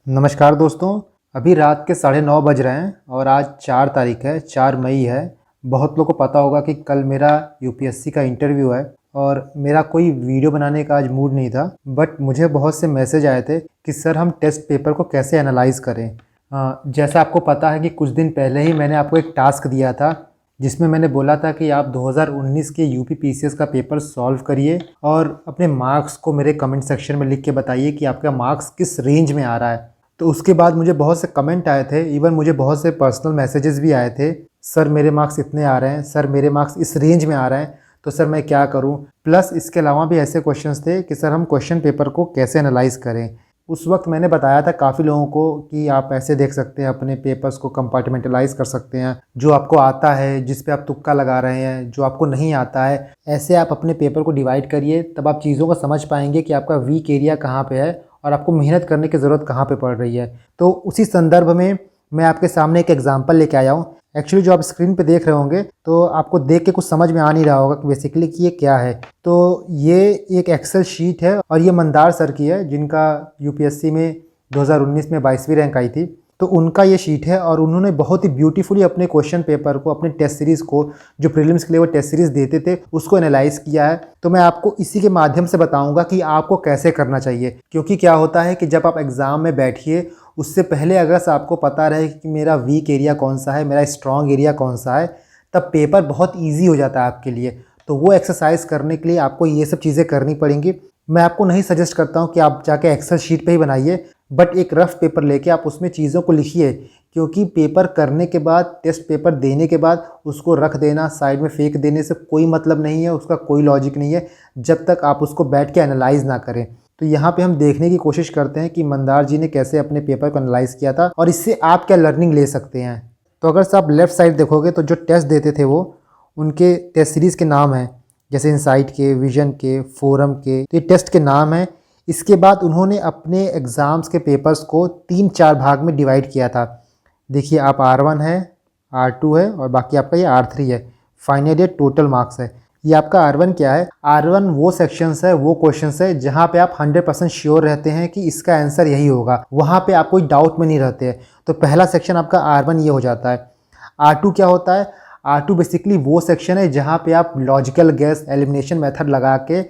नमस्कार दोस्तों। अभी रात के 9:30 बज रहे हैं और आज 4 तारीख है, 4 मई है। बहुत लोगों को पता होगा कि कल मेरा यूपीएससी का इंटरव्यू है और मेरा कोई वीडियो बनाने का आज मूड नहीं था, बट मुझे बहुत से मैसेज आए थे कि सर हम टेस्ट पेपर को कैसे एनालाइज करें। जैसा आपको पता है कि कुछ दिन पहले ही मैंने आपको एक टास्क दिया था जिसमें मैंने बोला था कि आप 2019 के यूपी पीसीएस का पेपर सॉल्व करिए और अपने मार्क्स को मेरे कमेंट सेक्शन में लिख के बताइए कि आपका मार्क्स किस रेंज में आ रहा है। तो उसके बाद मुझे बहुत से कमेंट आए थे, इवन मुझे बहुत से पर्सनल मैसेजेस भी आए थे, सर मेरे मार्क्स इतने आ रहे हैं, सर मेरे मार्क्स इस रेंज में आ रहे हैं, तो सर मैं क्या करूं। प्लस इसके अलावा भी ऐसे क्वेश्चंस थे कि सर हम क्वेश्चन पेपर को कैसे एनालाइज करें। उस वक्त मैंने बताया था काफ़ी लोगों को कि आप ऐसे देख सकते हैं, अपने पेपर्स को कंपार्टमेंटलाइज कर सकते हैं। जो आपको आता है, जिस पे आप तुक्का लगा रहे हैं, जो आपको नहीं आता है, ऐसे आप अपने पेपर को डिवाइड करिए, तब आप चीज़ों को समझ पाएंगे कि आपका वीक एरिया कहाँ पे है और आपको मेहनत करने की ज़रूरत कहाँ पे पड़ रही है। तो उसी संदर्भ में मैं आपके सामने एक एग्जांपल लेके आया हूँ। एक्चुअली जो आप स्क्रीन पे देख रहे होंगे तो आपको देख के कुछ समझ में आ नहीं रहा होगा कि बेसिकली कि ये क्या है। तो ये एक एक्सेल शीट है और ये मंदार सर की है, जिनका यूपीएससी में 2019 में 22वीं रैंक आई थी। तो उनका ये शीट है और उन्होंने बहुत ही ब्यूटीफुली अपने क्वेश्चन पेपर को, अपने टेस्ट सीरीज़ को, जो प्रीलिम्स के लिए वो टेस्ट सीरीज़ देते थे, उसको एनालाइज किया है। तो मैं आपको इसी के माध्यम से बताऊंगा कि आपको कैसे करना चाहिए। क्योंकि क्या होता है कि जब आप एग्ज़ाम में बैठिए, उससे पहले अगर आपको पता रहे कि मेरा वीक एरिया कौन सा है, मेरा स्ट्रॉन्ग एरिया कौन सा है, तब पेपर बहुत ईजी हो जाता है आपके लिए। तो वो एक्सरसाइज करने के लिए आपको ये सब चीज़ें करनी पड़ेंगी। मैं आपको नहीं सजेस्ट करता हूँ कि आप जाके एक्सेल शीट पे ही बनाइए, बट एक रफ पेपर लेके आप उसमें चीज़ों को लिखिए। क्योंकि पेपर करने के बाद, टेस्ट पेपर देने के बाद उसको रख देना, साइड में फेंक देने से कोई मतलब नहीं है, उसका कोई लॉजिक नहीं है जब तक आप उसको बैठ के एनालाइज ना करें। तो यहाँ पे हम देखने की कोशिश करते हैं कि मंदार जी ने कैसे अपने पेपर को एनालाइज किया था और इससे आप क्या लर्निंग ले सकते हैं। तो अगर आप लेफ्ट साइड देखोगे तो जो टेस्ट देते थे वो उनके टेस्ट सीरीज़ के नाम हैं, जैसे इनसाइट के, विजन के, फोरम के। तो ये टेस्ट के नाम हैं। इसके बाद उन्होंने अपने एग्ज़ाम्स के पेपर्स को 3-4 भाग में डिवाइड किया था। देखिए, आप R1 है, R2 है और बाकी आपका ये R3 है। फाइनल ये टोटल मार्क्स है। ये आपका R1 क्या है? R1 वो सेक्शंस है, वो क्वेश्चंस है जहाँ पे आप 100% श्योर रहते हैं कि इसका आंसर यही होगा, वहाँ पे आप कोई डाउट में नहीं रहते हैं। तो पहला सेक्शन आपका R1 ये हो जाता है। R2 क्या होता है? R2 बेसिकली वो सेक्शन है जहाँ पे आप लॉजिकल गैस, एलिमिनेशन मेथड लगा के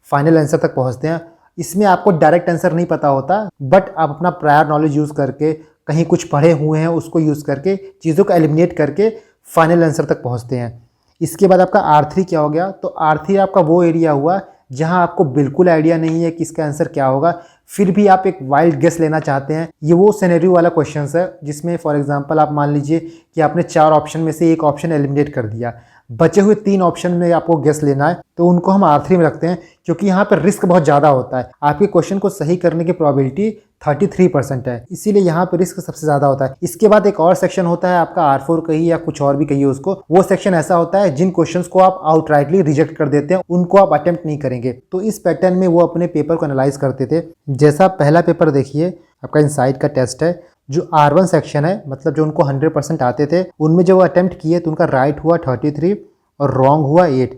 फाइनल आंसर तक पहुँचते हैं। इसमें आपको डायरेक्ट आंसर नहीं पता होता, बट आप अपना प्रायर नॉलेज यूज़ करके, कहीं कुछ पढ़े हुए हैं उसको यूज़ करके, चीज़ों को एलिमिनेट करके फाइनल आंसर तक पहुँचते हैं। इसके बाद आपका R3 क्या हो गया? तो R3 आपका वो एरिया हुआ जहां आपको बिल्कुल आइडिया नहीं है कि इसका आंसर क्या होगा, फिर भी आप एक वाइल्ड गेस लेना चाहते हैं। ये वो सिनेरियो वाला क्वेश्चन है जिसमें फॉर एग्जांपल आप मान लीजिए कि आपने 4 ऑप्शन में से एक ऑप्शन एलिमिनेट कर दिया, बचे हुए 3 ऑप्शन में आपको गेस लेना है, तो उनको हम R3 में रखते हैं क्योंकि यहाँ पर रिस्क बहुत ज़्यादा होता है। आपके क्वेश्चन को सही करने की प्रोबेबिलिटी 33% है, इसीलिए यहाँ पर रिस्क सबसे ज़्यादा होता है। इसके बाद एक और सेक्शन होता है आपका R4 कहिए या कुछ और भी कहिए उसको। वो सेक्शन ऐसा होता है जिन क्वेश्चंस को आप आउटराइटली रिजेक्ट कर देते हैं, उनको आप अटेम्प्ट नहीं करेंगे। तो इस पैटर्न में वो अपने पेपर को एनालाइज करते थे। जैसा पहला पेपर देखिए, आपका इनसाइट का टेस्ट है। जो R1 सेक्शन है, मतलब जो उनको 100% आते थे, उनमें जब वो अटेम्प्ट किए तो उनका राइट हुआ 33 और रॉन्ग हुआ 8।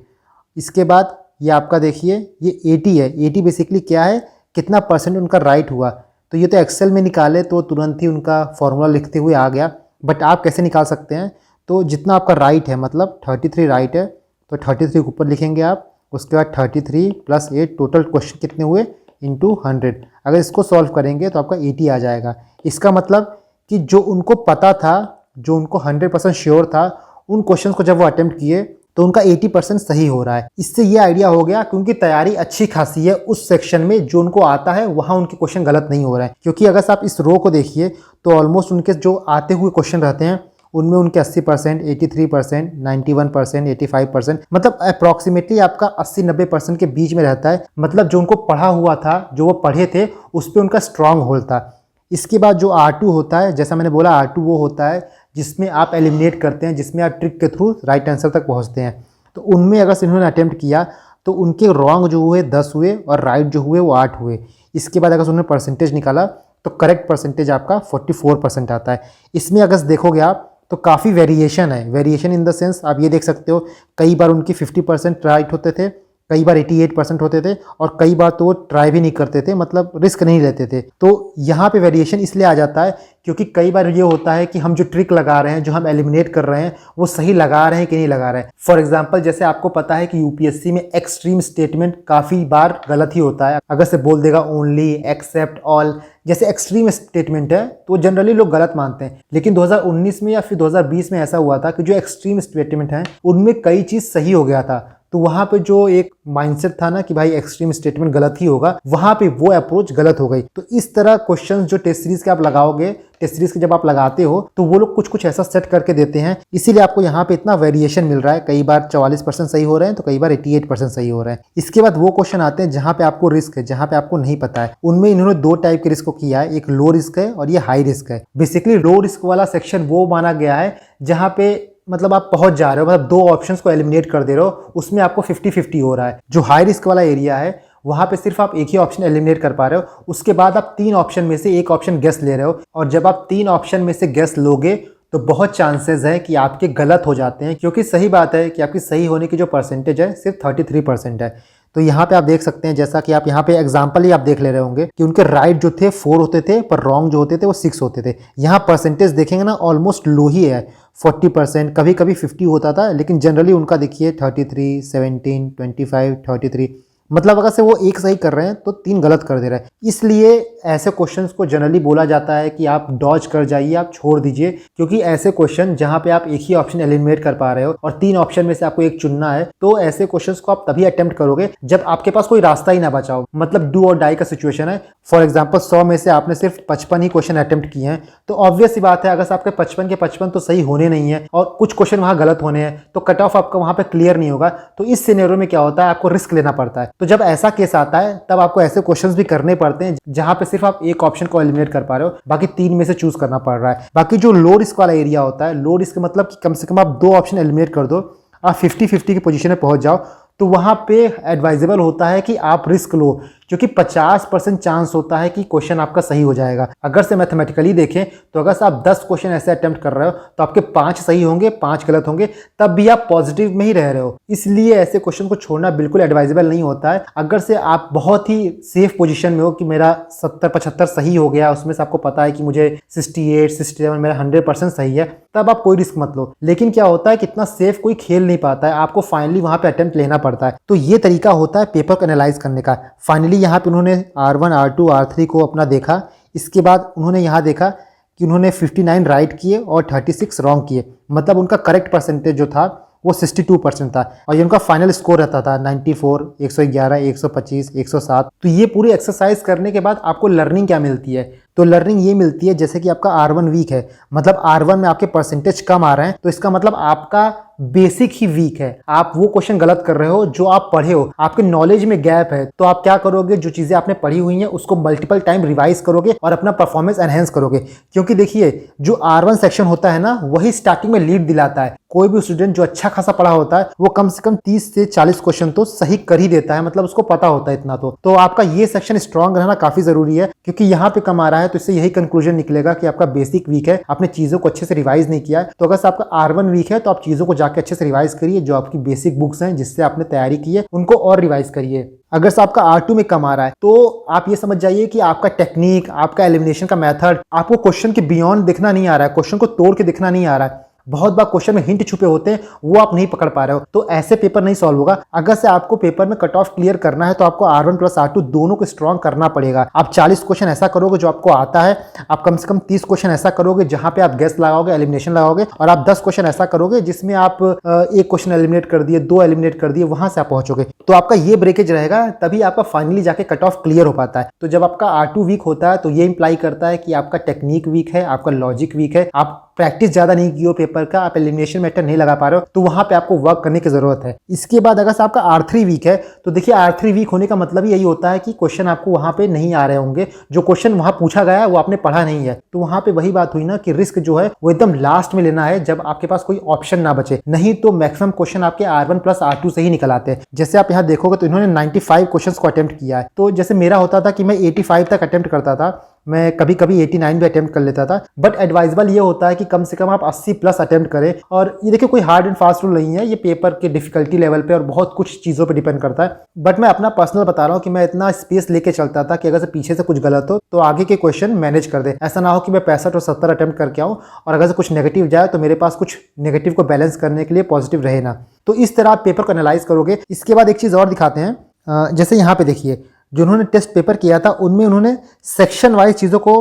इसके बाद ये आपका देखिए, ये 80 है। 80 बेसिकली क्या है? कितना परसेंट उनका राइट हुआ। तो ये तो एक्सेल में निकाले तो तुरंत ही उनका फॉर्मूला लिखते हुए आ गया, बट आप कैसे निकाल सकते हैं? तो जितना आपका राइट है, मतलब 33 राइट है, तो 33 के ऊपर लिखेंगे आप। उसके बाद 33 + 8, टोटल क्वेश्चन कितने हुए? इंटू 100। अगर इसको सॉल्व करेंगे तो आपका 80 आ जाएगा। इसका मतलब कि जो उनको पता था, जो उनको 100% श्योर था, उन क्वेश्चन को जब वो अटेम्प्ट किए तो उनका 80% सही हो रहा है। इससे ये आइडिया हो गया कि उनकी तैयारी अच्छी खासी है। उस सेक्शन में जो उनको आता है वहाँ उनके क्वेश्चन गलत नहीं हो रहे हैं। क्योंकि अगर आप इस रो को देखिए तो ऑलमोस्ट उनके जो आते हुए क्वेश्चन रहते हैं उनमें उनके 80%, 83%, 91%, 85%, मतलब अप्रॉक्सीमेटली आपका 80-90% के बीच में रहता है। मतलब जो उनको पढ़ा हुआ था, जो वो पढ़े थे, उस पर उनका स्ट्रांग होल्ड था। इसके बाद जो R2 होता है, जैसा मैंने बोला, R2 वो होता है जिसमें आप एलिमिनेट करते हैं, जिसमें आप ट्रिक के थ्रू राइट आंसर तक पहुंचते हैं। तो उनमें अगर इन्होंने अटेम्प्ट किया तो उनके रॉन्ग जो हुए 10 हुए और राइट जो हुए वो 8 हुए। इसके बाद अगर उन्होंने परसेंटेज निकाला तो करेक्ट परसेंटेज आपका 44% आता है। इसमें अगर देखोगे आप तो काफ़ी वेरिएशन है। वेरिएशन इन द सेंस आप ये देख सकते हो, कई बार उनकी 50% राइट होते थे, कई बार 88% होते थे और कई बार तो वो ट्राई भी नहीं करते थे, मतलब रिस्क नहीं लेते थे। तो यहाँ पे वेरिएशन इसलिए आ जाता है क्योंकि कई बार ये होता है कि हम जो ट्रिक लगा रहे हैं, जो हम एलिमिनेट कर रहे हैं, वो सही लगा रहे हैं कि नहीं लगा रहे हैं। फॉर एग्जाम्पल, जैसे आपको पता है कि यूपीएससी में एक्सट्रीम स्टेटमेंट काफ़ी बार गलत ही होता है। अगर से बोल देगा ओनली, एक्सेप्ट, ऑल, जैसे एक्सट्रीम स्टेटमेंट है तो जनरली लोग गलत मानते हैं। लेकिन 2019 में या फिर 2020 में ऐसा हुआ था कि जो एक्सट्रीम स्टेटमेंट है उनमें कई चीज़ सही हो गया था। तो वहां पे जो एक माइंडसेट था ना कि भाई एक्सट्रीम स्टेटमेंट गलत ही होगा, वहां पे वो अप्रोच गलत हो गई। तो इस तरह क्वेश्चंस जो टेस्ट सीरीज के आप लगाओगे, टेस्ट सीरीज के जब आप लगाते हो तो वो लोग कुछ कुछ ऐसा सेट करके देते हैं, इसीलिए आपको यहाँ पे इतना वेरिएशन मिल रहा है। कई बार 44% सही हो रहे हैं तो कई बार 88% सही हो रहे हैं। इसके बाद वो क्वेश्चन आते हैं जहां पे आपको रिस्क है, जहां पे आपको नहीं पता है। उनमें इन्होंने दो टाइप के रिस्क को किया है, एक लो रिस्क है और ये हाई रिस्क है। बेसिकली लो रिस्क वाला सेक्शन वो माना गया है जहां पे मतलब आप पहुंच जा रहे हो, मतलब दो ऑप्शंस को एलिमिनेट कर दे रहे हो, उसमें आपको 50-50 हो रहा है। जो हाई रिस्क वाला एरिया है वहां पे सिर्फ आप एक ही ऑप्शन एलिमिनेट कर पा रहे हो, उसके बाद आप 3 ऑप्शन में से एक ऑप्शन गेस ले रहे हो, और जब आप 3 ऑप्शन में से गेस लोगे तो बहुत चांसेस है कि आपके गलत हो जाते हैं, क्योंकि सही बात है कि आपकी सही होने की जो परसेंटेज है सिर्फ 33% है। तो यहाँ पे आप देख सकते हैं, जैसा कि आप यहाँ पे एग्जांपल ही आप देख ले रहे होंगे कि उनके राइट जो थे 4 होते थे, पर रॉन्ग जो होते थे वो 6 होते थे। यहाँ परसेंटेज देखेंगे ना ऑलमोस्ट लो ही है, 40%, कभी कभी 50 होता था, लेकिन जनरली उनका देखिए 33, 17, 25, 33। मतलब अगर से वो एक सही कर रहे हैं तो 3 गलत कर दे रहे हैं। इसलिए ऐसे क्वेश्चंस को जनरली बोला जाता है कि आप डॉज कर जाइए, आप छोड़ दीजिए, क्योंकि ऐसे क्वेश्चन जहां पे आप एक ही ऑप्शन एलिमिनेट कर पा रहे हो और 3 ऑप्शन में से आपको एक चुनना है, तो ऐसे क्वेश्चंस को आप तभी अटेम्प्ट करोगे जब आपके पास कोई रास्ता ही ना बचा हो, मतलब डू और डाई का सिचुएशन है। फॉर एग्जाम्पल 100 में से आपने सिर्फ 55 ही क्वेश्चन अटेम्प्ट किए हैं, तो ऑब्वियस सी बात है अगर आपके 55 के 55 तो सही होने नहीं है और कुछ क्वेश्चन वहां गलत होने हैं, तो कट ऑफ आपका वहां पे क्लियर नहीं होगा। तो इस सिनेरियो में क्या होता है, आपको रिस्क लेना पड़ता है। तो जब ऐसा केस आता है तब आपको ऐसे क्वेश्चंस भी करने पड़ते हैं जहां पे सिर्फ आप एक ऑप्शन को एलिमिनेट कर पा रहे हो, बाकी 3 में से चूज करना पड़ रहा है। बाकी जो लो रिस्क वाला एरिया होता है, लो रिस्क मतलब कि कम से कम आप 2 ऑप्शन एलिमिनेट कर दो, आप 50-50 की पोजीशन में पहुंच जाओ, तो वहां पे एडवाइजेबल होता है कि आप रिस्क लो, क्योंकि 50% चांस होता है कि क्वेश्चन आपका सही हो जाएगा। अगर से मैथमेटिकली देखें तो अगर से आप 10 क्वेश्चन ऐसे अटेम्प्ट कर रहे हो तो आपके 5 सही होंगे, 5 गलत होंगे, तब भी आप पॉजिटिव में ही रह रहे हो। इसलिए ऐसे क्वेश्चन को छोड़ना बिल्कुल एडवाइजेबल नहीं होता है। अगर से आप बहुत ही सेफ पोजीशन में हो कि मेरा 70-75 सही हो गया, उसमें से आपको पता है कि मुझे 68-67 मेरा 100% सही है, तब आप कोई रिस्क मत लो। लेकिन क्या होता है कि इतना सेफ कोई खेल नहीं पाता है, आपको फाइनली वहां पे अटेम्प्ट लेना पड़ता है। तो ये तरीका होता है पेपर को एनालाइज करने का। फाइनली यहाँ पे उन्होंने R1, R2, R3 को अपना देखा, इसके बाद उन्होंने यहाँ देखा कि उन्होंने 59 राइट किए और 36 रॉन्ग किए, मतलब उनका करेक्ट परसेंटेज जो था वो 62% था, और ये उनका फाइनल स्कोर रहता था 94, 111, 125, 107। तो ये पूरी एक्सरसाइज करने के बाद आपको लर्निंग क्या मिलती है, तो लर्निंग ये मिलती है जैसे कि आपका R1 वीक है, मतलब R1 में आपके परसेंटेज कम आ रहे हैं, तो इसका मतलब आपका बेसिक ही वीक है, आप वो क्वेश्चन गलत कर रहे हो जो आप पढ़े हो, आपके नॉलेज में गैप है। तो आप क्या करोगे, जो चीजें आपने पढ़ी हुई हैं उसको मल्टीपल टाइम रिवाइज करोगे और अपना परफॉर्मेंस एनहेंस करोगे। क्योंकि देखिए जो R1 सेक्शन होता है ना, वही स्टार्टिंग में लीड दिलाता है। कोई भी स्टूडेंट जो अच्छा खासा पढ़ा होता है वो कम से कम 30 से 40 क्वेश्चन तो सही कर ही देता है, मतलब उसको पता होता है इतना। तो आपका ये सेक्शन स्ट्रांग रहना काफी जरूरी है, क्योंकि यहाँ पे कम आ रहा है तो इससे यही कंक्लूजन निकलेगा कि आपका बेसिक वीक है, आपने चीजों को अच्छे से रिवाइज नहीं किया है। तो अगर आपका R1 वीक है तो आप चीजों को जाके अच्छे से रिवाइज करिए, जो आपकी बेसिक बुक्स हैं जिससे आपने तैयारी की है उनको और रिवाइज करिए। अगर से आपका R2 में कम आ रहा है तो आप ये समझ जाइए कि आपका टेक्निक, आपका एलिमिनेशन का मेथड, आपको क्वेश्चन के बियॉन्ड दिखना नहीं आ रहा है, क्वेश्चन को तोड़ के दिखना नहीं आ रहा है। बहुत बार क्वेश्चन में हिंट छुपे होते हैं, वो आप नहीं पकड़ पा रहे हो, तो ऐसे पेपर नहीं सॉल्व होगा। अगर से आपको पेपर में कट ऑफ क्लियर करना है तो आपको R1 प्लस R2 दोनों को स्ट्रॉन्ग करना पड़ेगा। आप 40 क्वेश्चन ऐसा करोगे जो आपको आता है, आप कम से कम 30 क्वेश्चन ऐसा करोगे जहां पे आप गेस लगाओगे, एलिमिनेशन लगाओगे, और आप 10 क्वेश्चन ऐसा करोगे जिसमें आप एक क्वेश्चन एलिमिनेट कर दिए, 2 एलिमिनेट कर दिए, वहां से आप पहुंचोगे। तो आपका ये ब्रेकेज रहेगा, तभी आपका फाइनली जाके कट ऑफ क्लियर हो पाता है। तो जब आपका R2 वीक होता है तो ये इंप्लाई करता है कि आपका टेक्निक वीक है, आपका लॉजिक वीक है, आप प्रैक्टिस ज्यादा नहीं की हो पेपर का, आप एलिमिनेशन मेथड नहीं लगा पा रहे हो, तो वहां पे आपको वर्क करने की जरूरत है। इसके बाद अगर आपका R3 वीक है तो देखिए R3 वीक होने का मतलब यही होता है कि क्वेश्चन आपको वहां पे नहीं आ रहे होंगे, जो क्वेश्चन वहां पूछा गया है वो आपने पढ़ा नहीं है। तो वहां पे वही बात हुई ना कि रिस्क जो है वो एकदम लास्ट में लेना है, जब आपके पास कोई ऑप्शन ना बचे, नहीं तो मैक्सिमम क्वेश्चन आपके R1 प्लस R2 से ही निकल आते हैं। जैसे आप यहाँ देखोगे तो इन्होंने 95 क्वेश्चन को अटेम्प्ट किया है, तो जैसे मेरा होता था कि मैं 85 तक अटेम्प्ट करता था, मैं कभी कभी 89 भी अटेम्प्ट कर लेता था। बट एडवाइजेबल ये होता है कि कम से कम आप 80 प्लस अटेम्प्ट करें। और ये देखिए कोई हार्ड एंड फास्ट रूल नहीं है, ये पेपर के डिफिकल्टी लेवल पे और बहुत कुछ चीज़ों पे डिपेंड करता है। बट मैं अपना पर्सनल बता रहा हूँ कि मैं इतना स्पेस लेके चलता था कि अगर से पीछे से कुछ गलत हो तो आगे के क्वेश्चन मैनेज कर दे। ऐसा ना हो कि मैं 65 और 70 अटेम्प्ट करके आऊँ और अगर से कुछ नेगेटिव जाए तो मेरे पास कुछ नेगेटिव को बैलेंस करने के लिए पॉजिटिव रहे ना। तो इस तरह आप पेपर को एनालाइज करोगे। इसके बाद एक चीज़ और दिखाते हैं, जैसे यहाँ पे देखिए जो उन्होंने टेस्ट पेपर किया था उनमें उन्होंने सेक्शन वाइज चीज़ों को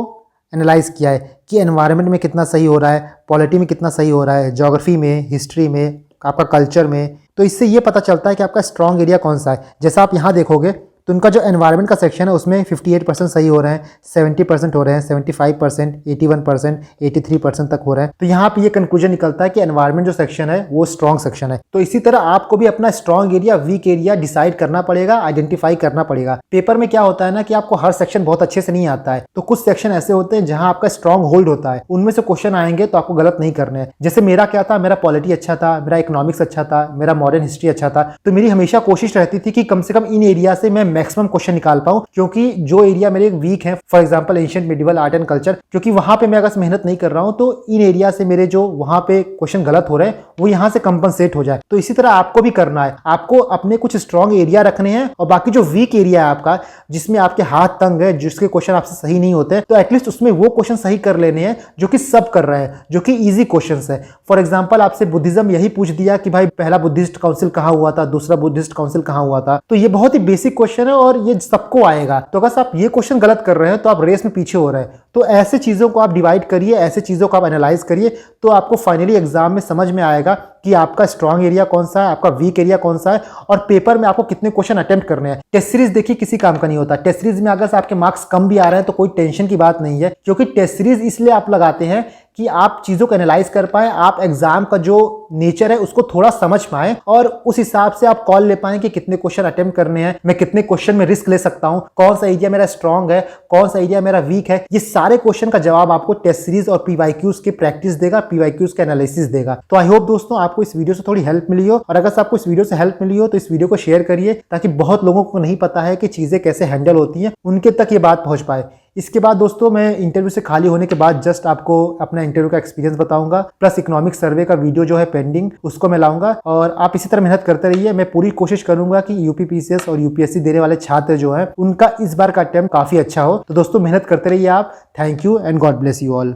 एनालाइज किया है कि एनवायरनमेंट में कितना सही हो रहा है, पॉलिटी में कितना सही हो रहा है, ज्योग्राफी में, हिस्ट्री में, आपका कल्चर में। तो इससे ये पता चलता है कि आपका स्ट्रॉन्ग एरिया कौन सा है। जैसा आप यहाँ देखोगे तो उनका जो एनवायरनमेंट का सेक्शन है उसमें 58% सही हो रहे हैं, 70% हो रहे हैं, 75%, 81%, 83% तक हो रहे हैं। तो यहाँ पे ये कंक्लूजन निकलता है कि एनवायरनमेंट जो सेक्शन है वो स्ट्रॉन्ग सेक्शन है। तो इसी तरह आपको भी अपना strong area, weak area decide करना पड़ेगा, आइडेंटिफाई करना पड़ेगा। पेपर में क्या होता है ना कि आपको हर सेक्शन बहुत अच्छे से नहीं आता है, तो कुछ सेक्शन ऐसे होते हैं जहां आपका स्ट्रॉन्ग होल्ड होता है, उनमें से क्वेश्चन आएंगे तो आपको गलत नहीं करने हैं। जैसे मेरा क्या था, मेरा पॉलिटी अच्छा था, मेरा इकोनॉमिक्स अच्छा था, मेरा मॉडर्न हिस्ट्री अच्छा था। तो मेरी हमेशा कोशिश रहती थी कि कम से कम इन एरिया से मैं मैक्सिमम क्वेश्चन निकाल पाऊं, क्योंकि जो एरिया मेरे वीक है, for example ancient medieval art and culture, क्योंकि वहां पे मैं अगर मेहनत नहीं कर रहा हूं तो इन एरिया से मेरे जो वहां पे क्वेश्चन गलत हो रहे हैं वो यहां से कंपनसेट हो जाए। तो इसी तरह आपको भी करना है, आपको अपने कुछ स्ट्रॉन्ग एरिया रखने हैं और बाकी जो वीक एरिया है आपका, जिसमें आपके हाथ तंग है, जिसके क्वेश्चन आपसे सही नहीं होते, तो एटलीस्ट उसमें वो क्वेश्चन सही कर लेने हैं जो कि सब कर रहे हैं, जो कि इजी क्वेश्चन है। फॉर एग्जाम्पल आपसे बुद्धिज्म यही पूछ दिया कि भाई पहला बुद्धिस्ट काउंसिल कहां हुआ था, दूसरा बुद्धिस्ट काउंसिल कहां हुआ था, तो ये बहुत ही बेसिक क्वेश्चन है और ये सबको आएगा। तो अगर आप ये क्वेश्चन गलत कर रहे हैं तो आप रेस में पीछे हो रहे हैं। तो ऐसे चीजों को आप डिवाइड करिए, ऐसे चीजों को आप एनालाइज करिए, तो आपको फाइनली एग्जाम में समझ में आएगा कि आपका स्ट्रॉन्ग एरिया कौन सा है, आपका वीक एरिया कौन सा है और पेपर में आपको कितने क्वेश्चन अटेम्प्ट करने हैं। टेस्ट सीरीज देखिए किसी काम का नहीं होता। टेस्ट सीरीज में अगर आपके मार्क्स कम भी आ रहे हैं तो कोई टेंशन की बात नहीं है, क्योंकि टेस्ट सीरीज इसलिए आप लगाते हैं कि आप चीजों को एनालाइज कर पाए, आप एग्जाम का जो नेचर है उसको थोड़ा समझ पाए और उस हिसाब से आप कॉल ले पाए कि कितने क्वेश्चन अटेम्प्ट करने हैं, मैं कितने क्वेश्चन में रिस्क ले सकता हूं, कौन सा एरिया मेरा स्ट्रॉन्ग है, कौन सा एरिया मेरा वीक है। ये सारे क्वेश्चन का जवाब आपको टेस्ट सीरीज और पीवाईक्यूज की प्रैक्टिस देगा, पीवाईक्यूज का एनालिसिस देगा। तो आई होप दोस्तों आपको इस वीडियो से थोड़ी हेल्प मिली हो, और अगर आपको इस वीडियो से हेल्प मिली हो तो इस वीडियो को शेयर करिए, ताकि बहुत लोगों को नहीं पता है कि चीजें कैसे हैंडल होती हैं, उनके तक ये बात पहुंच पाए। इसके बाद दोस्तों मैं इंटरव्यू से खाली होने के बाद जस्ट आपको अपना इंटरव्यू का एक्सपीरियंस बताऊंगा, प्लस इकोनॉमिक सर्वे का वीडियो जो है पेंडिंग उसको मैं लाऊंगा। और आप इसी तरह मेहनत करते रहिए, मैं पूरी कोशिश करूंगा कि यूपीपीसीएस और यूपीएससी देने वाले छात्र जो है उनका इस बार का अटेम्प्ट काफी अच्छा हो। तो दोस्तों मेहनत करते रहिए आप। Thank you and God bless you all.